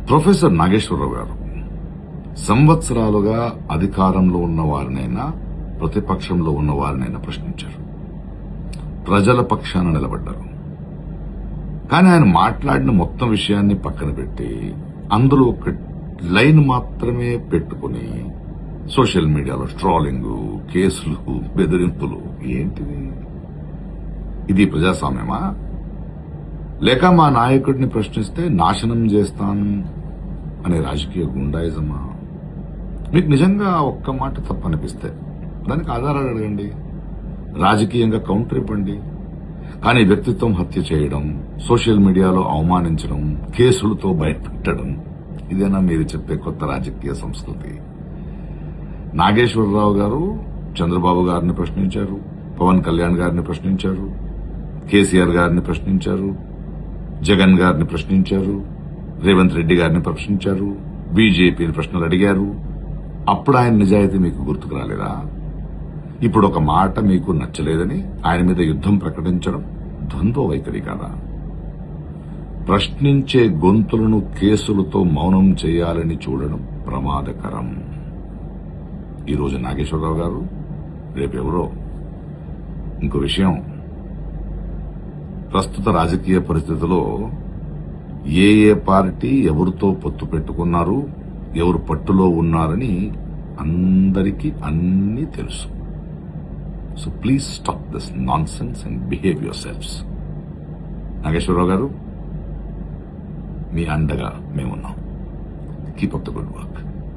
Professor Nageswararao గారు సంవత్సరాలుగా అధికారంలో ఉన్న వారినైనా ప్రతిపక్షంలో ఉన్న వారినైనా ప్రశ్నించారు. ప్రజల పక్షాన నిలబడ్డారు. కానీ ఆయన మాట్లాడిన మొత్తం విషయాన్ని పక్కన పెట్టి అందులో ఒక లైన్ మాత్రమే పెట్టుకుని సోషల్ మీడియాలో ట్రోలింగ్, కేసులు, బెదిరింపులు. ఏంటిది? ఇది ప్రజాస్వామ్యమా? లేక మా నాయకుడిని ప్రశ్నిస్తే నాశనం చేస్తాను అనే రాజకీయ గుండాయిజమా? మీకు నిజంగా ఒక్క మాట తప్పనిపిస్తే దానికి ఆధారాలు అడగండి, రాజకీయంగా కౌంటర్ ఇవ్వండి. కానీ వ్యక్తిత్వం హత్య చేయడం, సోషల్ మీడియాలో అవమానించడం, కేసులతో భయపెట్టడం, ఇదేనా మీరు చెప్పే కొత్త రాజకీయ సంస్కృతి? నాగేశ్వరరావు గారు చంద్రబాబు గారిని ప్రశ్నించారు, పవన్ కళ్యాణ్ గారిని ప్రశ్నించారు, కేసీఆర్ గారిని ప్రశ్నించారు, జగన్ గారిని ప్రశ్నించారు, రేవంత్ రెడ్డి గారిని ప్రశ్నించారు, బీజేపీని ప్రశ్నలు అడిగారు. అప్పుడు ఆయన నిజాయితీ మీకు గుర్తుకు రాలేదా? ఇప్పుడు ఒక మాట మీకు నచ్చలేదని ఆయన మీద యుద్దం ప్రకటించడం ద్వంద్వ వైఖరి కాదా? ప్రశ్నించే గొంతులను కేసులతో మౌనం చేయాలని చూడడం ప్రమాదకరం. ఈరోజు నాగేశ్వరరావు గారు, రేపెవరో. ఇంకో విషయం, ప్రస్తుత రాజకీయ పరిస్థితుల్లో ఏ పార్టీ ఎవరితో పొత్తు పెట్టుకున్నారు, ఎవరు పట్టులో ఉన్నారని అందరికీ అన్నీ తెలుసు. So please stop this nonsense and behave your selfs. Nageswararao గారు, మీ అండగా మేమున్నాం. Keep up the good work.